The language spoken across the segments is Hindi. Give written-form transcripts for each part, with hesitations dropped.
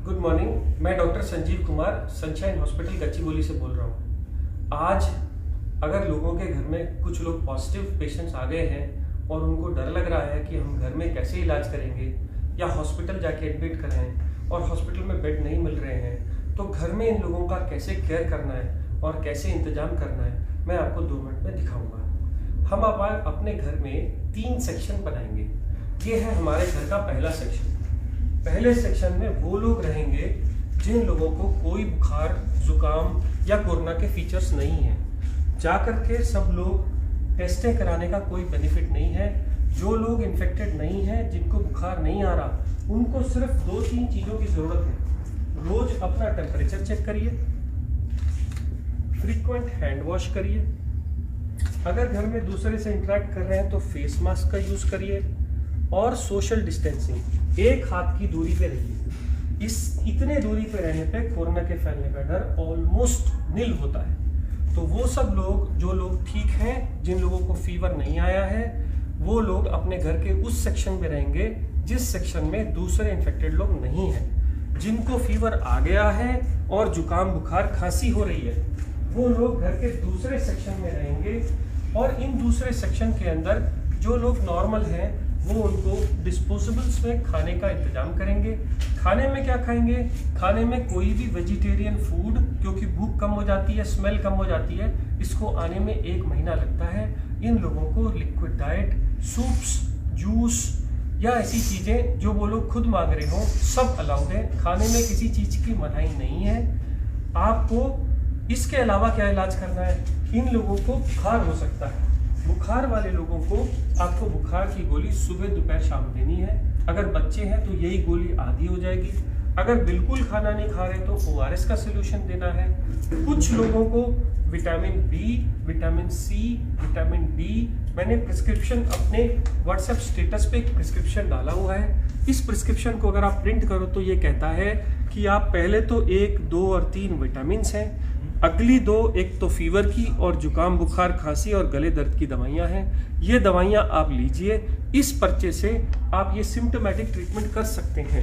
Good morning. मैं doctor Sanjeev Kumar Sunshine hospital Gachibowli से बोल रहा हूँ। आज अगर लोगों के घर में कुछ लोग पॉजिटिव पेशेंट्स आ गए हैं और उनको डर लग रहा है कि हम घर में कैसे इलाज करेंगे या हॉस्पिटल जाके एडमिट कराएं और हॉस्पिटल में बेड नहीं मिल रहे हैं, तो घर में इन लोगों का कैसे केयर करना है और कैसे इंतजाम करना है मैं आपको 2 मिनट में दिखाऊंगा। हम अब अपने घर में 3 सेक्शन बनाएंगे। ये है हमारे घर का पहला सेक्शन। पहले सेक्शन में वो लोग रहेंगे जिन लोगों को कोई बुखार, जुकाम या कोरोना के फीचर्स नहीं हैं। जाकर के सब लोग टेस्टें कराने का कोई बेनिफिट नहीं है। जो लोग इन्फेक्टेड नहीं हैं, जिनको बुखार नहीं आ रहा, उनको सिर्फ 2-3 चीज़ों की ज़रूरत है। रोज अपना टेम्परेचर चेक करिए, फ्रीक्वेंट हैंड वॉश करिए, अगर घर में दूसरे से इंटरेक्ट कर रहे हैं तो फेस मास्क का यूज़ करिए और सोशल डिस्टेंसिंग, 1 हाथ की दूरी पे रहिए। इतने दूरी पे रहने पे कोरोना के फैलने का डर ऑलमोस्ट निल होता है। तो वो सब लोग, जो लोग ठीक हैं, जिन लोगों को फीवर नहीं आया है, वो लोग अपने घर के उस सेक्शन में रहेंगे जिस सेक्शन में दूसरे इन्फेक्टेड लोग नहीं हैं। जिनको फीवर आ गया है और जुकाम, बुखार, खांसी हो रही है, वो लोग घर के दूसरे सेक्शन में रहेंगे। और इन दूसरे सेक्शन के अंदर जो लोग नॉर्मल हैं वो उनको डिस्पोजेबल्स में खाने का इंतजाम करेंगे। खाने में क्या खाएंगे? खाने में कोई भी वेजिटेरियन फूड, क्योंकि भूख कम हो जाती है, स्मेल कम हो जाती है, इसको आने में 1 महीना लगता है। इन लोगों को लिक्विड डाइट, सूप्स, जूस या ऐसी चीज़ें जो वो लोग खुद मांग रहे हों, सब अलाउड है। खाने में किसी चीज़ की मनाही नहीं है। आपको इसके अलावा क्या इलाज करना है? इन लोगों को बुखार हो सकता है। बुखार वाले लोगों को आपको बुखार की गोली सुबह, दोपहर, शाम देनी है। अगर बच्चे हैं तो यही गोली आधी हो जाएगी। अगर बिल्कुल खाना नहीं खा रहे तो ORS का सोल्यूशन देना है। कुछ लोगों को vitamin B, vitamin C, vitamin D, मैंने प्रिस्क्रिप्शन अपने व्हाट्सएप स्टेटस पे एक प्रिस्क्रिप्शन डाला हुआ है। इस प्रिस्क्रिप्शन को अगर आप प्रिंट करो तो ये कहता है कि आप पहले तो 1, 2 और 3 विटामिन हैं, अगली 2, एक तो फीवर की और जुकाम, बुखार, खांसी और गले दर्द की दवाइयाँ हैं। ये दवाइयाँ आप लीजिए। इस पर्चे से आप ये सिम्टोमेटिक ट्रीटमेंट कर सकते हैं।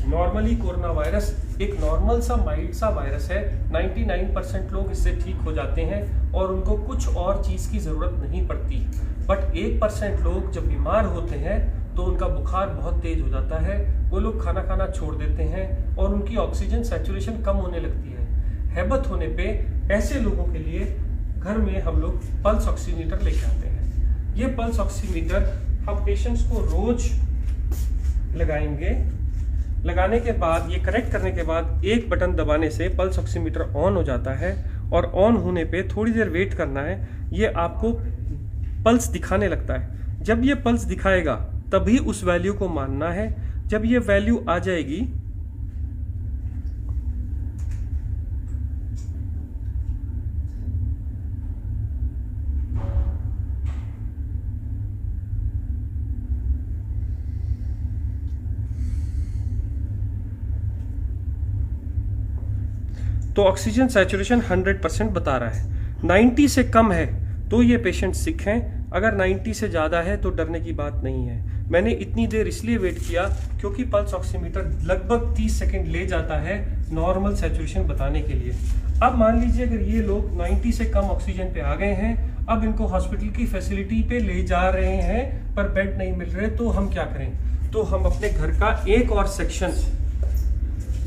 नॉर्मली कोरोना वायरस एक नॉर्मल सा, माइल्ड सा वायरस है। 99% लोग इससे ठीक हो जाते हैं और उनको कुछ और चीज़ की ज़रूरत नहीं पड़ती। बट 1% लोग जब बीमार होते हैं तो उनका बुखार बहुत तेज हो जाता है, वो लोग खाना खाना छोड़ देते हैं और उनकी ऑक्सीजन सैचुरेशन कम होने लगती है। हैबत होने पे ऐसे लोगों के लिए घर में हम लोग पल्स ऑक्सीमीटर लेके आते हैं। ये पल्स ऑक्सीमीटर हम पेशेंट्स को रोज लगाएंगे। लगाने के बाद, ये कनेक्ट करने के बाद, एक बटन दबाने से पल्स ऑक्सीमीटर ऑन हो जाता है और ऑन होने पे थोड़ी देर वेट करना है। ये आपको पल्स दिखाने लगता है। जब ये पल्स दिखाएगा तभी उस वैल्यू को मानना है। जब ये वैल्यू आ जाएगी तो ऑक्सीजन सैचुरेशन 100% बता रहा है। 90 से कम है तो ये पेशेंट सिक हैं। अगर 90 से ज़्यादा है तो डरने की बात नहीं है। मैंने इतनी देर इसलिए वेट किया क्योंकि पल्स ऑक्सीमीटर लगभग 30 सेकंड ले जाता है नॉर्मल सैचुरेशन बताने के लिए। अब मान लीजिए अगर ये लोग 90 से कम ऑक्सीजन पे आ गए हैं, अब इनको हॉस्पिटल की फैसिलिटी पे ले जा रहे हैं पर बेड नहीं मिल रहे, तो हम क्या करें? तो हम अपने घर का एक और सेक्शन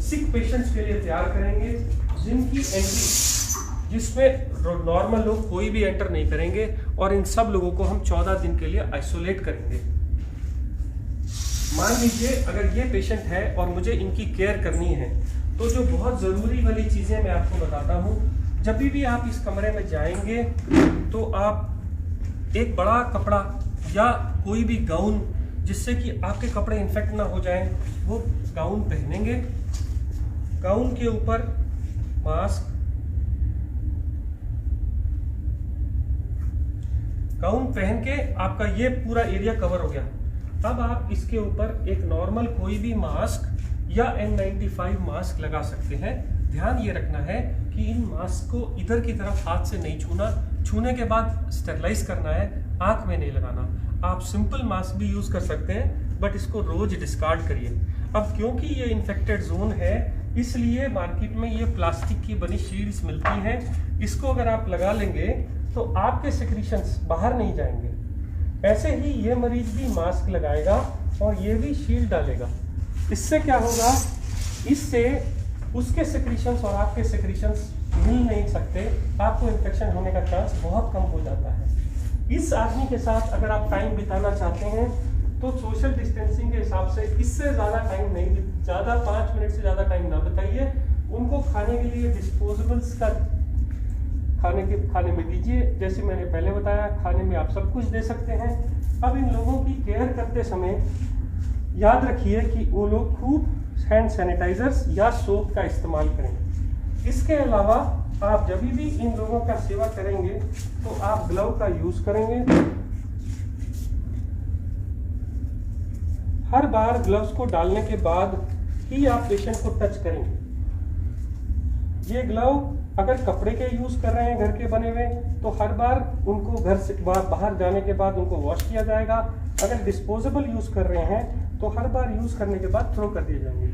सिक पेशेंट्स के लिए तैयार करेंगे, जिनकी एंट्री, जिसमें नॉर्मल लोग कोई भी एंटर नहीं करेंगे, और इन सब लोगों को हम 14 दिन के लिए आइसोलेट करेंगे। मान लीजिए अगर ये पेशेंट है और मुझे इनकी केयर करनी है, तो जो बहुत ज़रूरी वाली चीज़ें मैं आपको बताता हूँ। जब भी आप इस कमरे में जाएंगे तो आप एक बड़ा कपड़ा या कोई भी गाउन, जिससे कि आपके कपड़े इन्फेक्ट ना हो जाएं, वो गाउन पहनेंगे। गाउन के ऊपर मास्क, गाउन पहन के आपका ये पूरा एरिया कवर हो गया। अब आप इसके ऊपर एक नॉर्मल कोई भी मास्क या N95 मास्क लगा सकते हैं। ध्यान ये रखना है कि इन मास्क को इधर की तरफ हाथ से नहीं छूना, छूने के बाद स्टेरलाइज करना है, आंख में नहीं लगाना। आप सिंपल मास्क भी यूज कर सकते हैं, बट इसको रोज डिस्कार्ड करिए। अब क्योंकि ये इन्फेक्टेड जोन है, इसलिए मार्केट में ये प्लास्टिक की बनी शील्ड्स मिलती हैं। इसको अगर आप लगा लेंगे तो आपके सेक्रीशंस बाहर नहीं जाएंगे। ऐसे ही ये मरीज भी मास्क लगाएगा और ये भी शील्ड डालेगा। इससे क्या होगा, इससे उसके सेक्रीशंस और आपके सेक्रीशंस मिल नहीं सकते, आपको इन्फेक्शन होने का चांस बहुत कम हो जाता है। इस आदमी के साथ अगर आप टाइम बिताना चाहते हैं तो सोशल डिस्टेंसिंग के हिसाब से इससे ज़्यादा टाइम नहीं, ज़्यादा 5 मिनट से ज़्यादा टाइम ना बिताइए। उनको खाने के लिए डिस्पोजेबल्स का खाने में दीजिए। जैसे मैंने पहले बताया, खाने में आप सब कुछ दे सकते हैं। अब इन लोगों की केयर करते समय याद रखिए कि वो लोग खूब हैंड सैनिटाइजर्स या सोप का इस्तेमाल करें। इसके अलावा आप जब भी इन लोगों का सेवा करेंगे तो आप ग्लव का यूज करेंगे। हर बार ग्लव्स को डालने के बाद ही आप पेशेंट को टच करेंगे। ये ग्लव अगर कपड़े के यूज कर रहे हैं घर के बने हुए, तो हर बार उनको घर से बाहर जाने के बाद उनको वॉश किया जाएगा। अगर डिस्पोजेबल यूज कर रहे हैं तो हर बार यूज करने के बाद थ्रो कर दिए जाएंगे।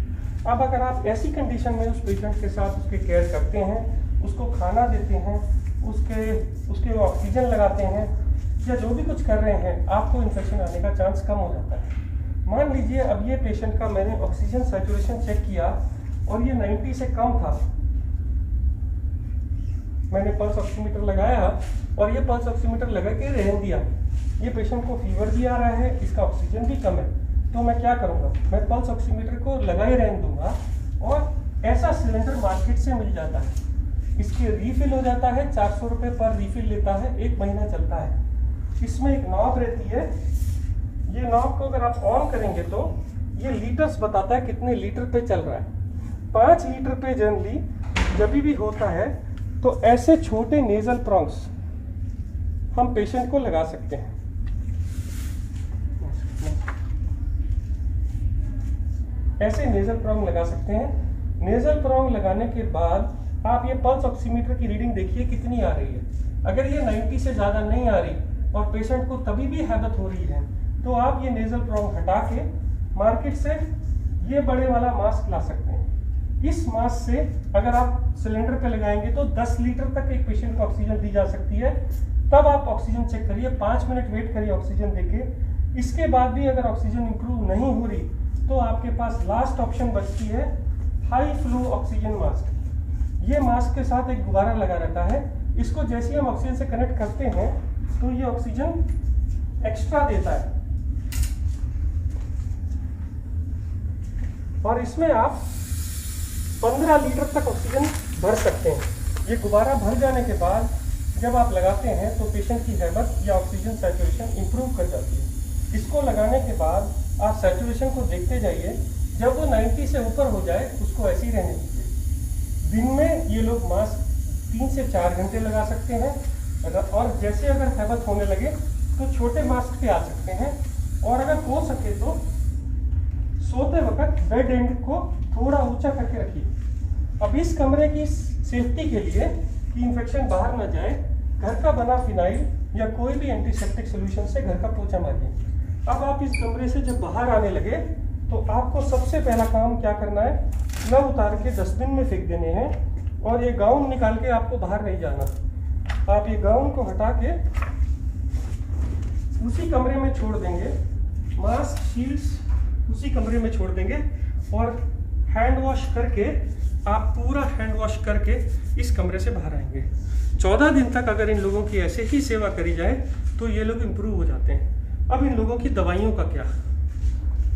अब अगर आप ऐसी कंडीशन में उस पेशेंट के साथ उसके केयर करते हैं, उसको खाना देते हैं, उसके ऑक्सीजन लगाते हैं या जो भी कुछ कर रहे हैं, आपको इन्फेक्शन आने का चांस कम हो जाता है। मान लीजिए अब ये पेशेंट का मैंने ऑक्सीजन सैचुरेशन चेक किया और ये 90 से कम था। मैंने पल्स ऑक्सीमीटर लगाया और ये पल्स ऑक्सीमीटर लगा के रहने दिया। ये पेशेंट को फीवर भी आ रहा है, इसका ऑक्सीजन भी कम है, तो मैं क्या करूँगा, मैं पल्स ऑक्सीमीटर को लगा ही रहने दूंगा। और ऐसा सिलेंडर मार्केट से मिल जाता है, इसकी रीफिल हो जाता है, 400 रुपये पर रीफिल लेता है, 1 महीना चलता है। इसमें एक नॉब रहती है, ये नॉब को अगर आप ऑन करेंगे तो ये लीटर्स बताता है कितने लीटर पे चल रहा है। 5 लीटर पे जनरली जब भी होता है तो ऐसे छोटे नेजल प्रॉन्ग्स हम पेशेंट को लगा सकते हैं। ऐसे नेजल प्रॉन्ग लगा सकते हैं। नेजल प्रॉन्ग लगाने के बाद आप ये पल्स ऑक्सीमीटर की रीडिंग देखिए कितनी आ रही है। अगर ये 90 से ज़्यादा नहीं आ रही और पेशेंट को तभी भी हैबत हो रही है, तो आप ये नेजल प्रॉन्ग हटा के मार्केट से ये बड़े वाला मास्क ला सकते हैं। इस मास्क से अगर आप सिलेंडर पे लगाएंगे तो 10 लीटर तक एक पेशेंट को ऑक्सीजन दी जा सकती है। तब आप ऑक्सीजन चेक करिए, 5 मिनट वेट करिए ऑक्सीजन देके। इसके बाद भी अगर ऑक्सीजन इंप्रूव नहीं हो रही तो आपके पास लास्ट ऑप्शन बचती है हाई फ्लो ऑक्सीजन मास्क। ये मास्क के साथ एक गुब्बारा लगा रहता है, इसको जैसे ही हम ऑक्सीजन से कनेक्ट करते हैं तो ये ऑक्सीजन एक्स्ट्रा देता है और इसमें आप 15 लीटर तक ऑक्सीजन भर सकते हैं। ये गुब्बारा भर जाने के बाद जब आप लगाते हैं तो पेशेंट की हैबत या ऑक्सीजन सैचुरेशन इंप्रूव कर जाती है। इसको लगाने के बाद आप सैचुरेशन को देखते जाइए, जब वो 90 से ऊपर हो जाए उसको ऐसे ही रहने दीजिए। दिन में ये लोग मास्क 3 से 4 घंटे लगा सकते हैं और जैसे अगर हैबत होने लगे तो छोटे मास्क पे आ सकते हैं। और अगर हो सके तो सोते वक्त बेड एंड को थोड़ा ऊंचा करके रखिए। अब इस कमरे की सेफ्टी के लिए कि इन्फेक्शन बाहर ना जाए, घर का बना फिनाइल या कोई भी एंटीसेप्टिक सोल्यूशन से घर का पोछा मारिए। अब आप इस कमरे से जब बाहर आने लगे तो आपको सबसे पहला काम क्या करना है, ग्लव उतार के डस्टबिन में फेंक देने हैं और ये गाउन निकाल के आपको बाहर नहीं जाना। आप ये गाउन को हटा के उसी कमरे में छोड़ देंगे, मास्क शील्ड्स उसी कमरे में छोड़ देंगे और हैंड वॉश करके आप पूरा हैंड वॉश करके इस कमरे से बाहर आएंगे। 14 दिन तक अगर इन लोगों की ऐसे ही सेवा करी जाए तो ये लोग इम्प्रूव हो जाते हैं। अब इन लोगों की दवाइयों का क्या,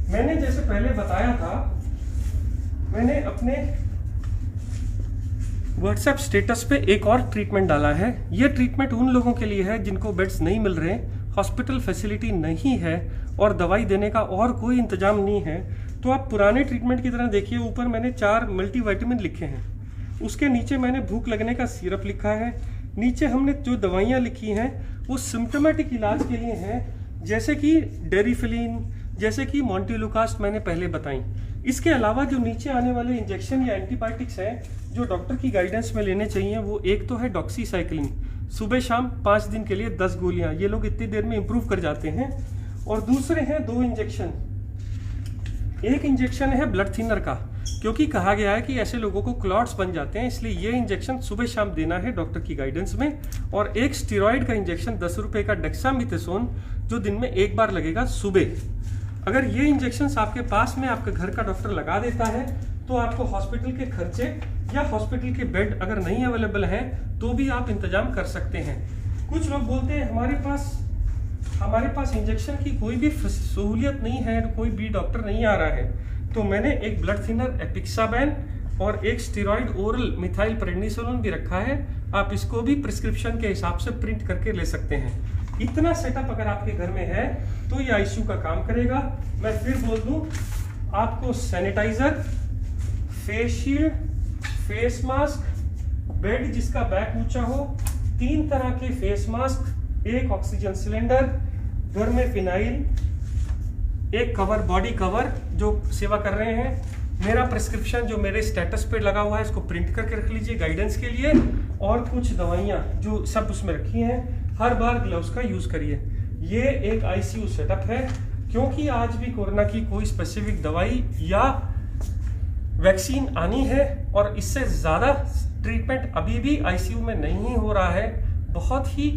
मैंने जैसे पहले बताया था, मैंने अपने व्हाट्सएप स्टेटस पे एक और ट्रीटमेंट डाला है। ये ट्रीटमेंट उन लोगों के लिए है जिनको बेड्स नहीं मिल रहे, हॉस्पिटल फैसिलिटी नहीं है और दवाई देने का और कोई इंतजाम नहीं है। तो आप पुराने ट्रीटमेंट की तरह देखिए, ऊपर मैंने 4 मल्टीविटामिन लिखे हैं, उसके नीचे मैंने भूख लगने का सिरप लिखा है, नीचे हमने जो दवाइयाँ लिखी हैं वो सिम्टोमेटिक इलाज के लिए हैं, जैसे कि डेरिफिलिन, जैसे कि मॉन्टेलुकास्ट मैंने पहले बताई। इसके अलावा जो नीचे आने वाले इंजेक्शन या एंटीबायोटिक्स हैं जो डॉक्टर की गाइडेंस में लेने चाहिए, वो एक तो है डॉक्सीसाइक्लिन, सुबह शाम 5 दिन के लिए 10 गोलियां, ये लोग इतनी देर में इंप्रूव कर जाते हैं। और दूसरे हैं 2 इंजेक्शन एक इंजेक्शन है ब्लड थिनर का, क्योंकि कहा गया है कि ऐसे लोगों को क्लॉट्स बन जाते हैं, इसलिए ये इंजेक्शन सुबह शाम देना है डॉक्टर की गाइडेंस में। और एक स्टेरॉइड का इंजेक्शन 10 रुपए का डेक्सामेथासोन, जो दिन में एक बार लगेगा सुबह। अगर ये इंजेक्शन आपके पास में आपके घर का डॉक्टर लगा देता है तो आपको हॉस्पिटल के खर्चे या हॉस्पिटल के बेड अगर नहीं अवेलेबल है तो भी आप इंतजाम कर सकते हैं। कुछ लोग बोलते हैं हमारे पास इंजेक्शन की कोई भी सहूलियत नहीं है, कोई भी डॉक्टर नहीं आ रहा है। तो मैंने एक ब्लड थिनर एपिक्साबैन और एक स्टेरॉइड ओरल मिथाइल प्रेडनिसोलोन भी रखा है। आप इसको भी प्रिस्क्रिप्शन के हिसाब से प्रिंट करके ले सकते हैं। इतना सेटअप अगर आपके घर में है तो ये आईसीयू का काम करेगा। मैं फिर बोल दूं, आपको sanitiser, face shield, face mask, bed जिसका बैक ऊंचा हो, 3 तरह के फेस मास्क, एक ऑक्सीजन सिलेंडर, घर में फिनाइल, एक कवर, बॉडी कवर जो सेवा कर रहे हैं। मेरा प्रिस्क्रिप्शन जो मेरे स्टेटस पे लगा हुआ है इसको प्रिंट करके रख लीजिए गाइडेंस के लिए, और कुछ दवाइयाँ जो सब उसमें रखी हैं। हर बार ग्लव्स का यूज करिए। ये एक आईसीयू सेटअप है, क्योंकि आज भी कोरोना की कोई स्पेसिफिक दवाई या वैक्सीन आनी है और इससे ज़्यादा ट्रीटमेंट अभी भी आईसीयू में नहीं हो रहा है। बहुत ही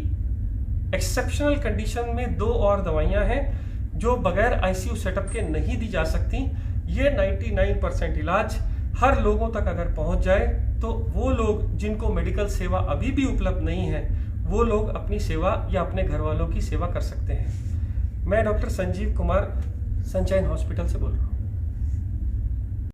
एक्सेप्शनल कंडीशन में 2 और दवाइयां हैं जो बगैर आईसीयू सेटअप के नहीं दी जा सकती। ये 99% इलाज हर लोगों तक अगर पहुंच जाए तो वो लोग जिनको मेडिकल सेवा अभी भी उपलब्ध नहीं है वो लोग अपनी सेवा या अपने घर वालों की सेवा कर सकते हैं। मैं doctor Sanjeev Kumar Sunshine hospital से बोल रहा हूँ।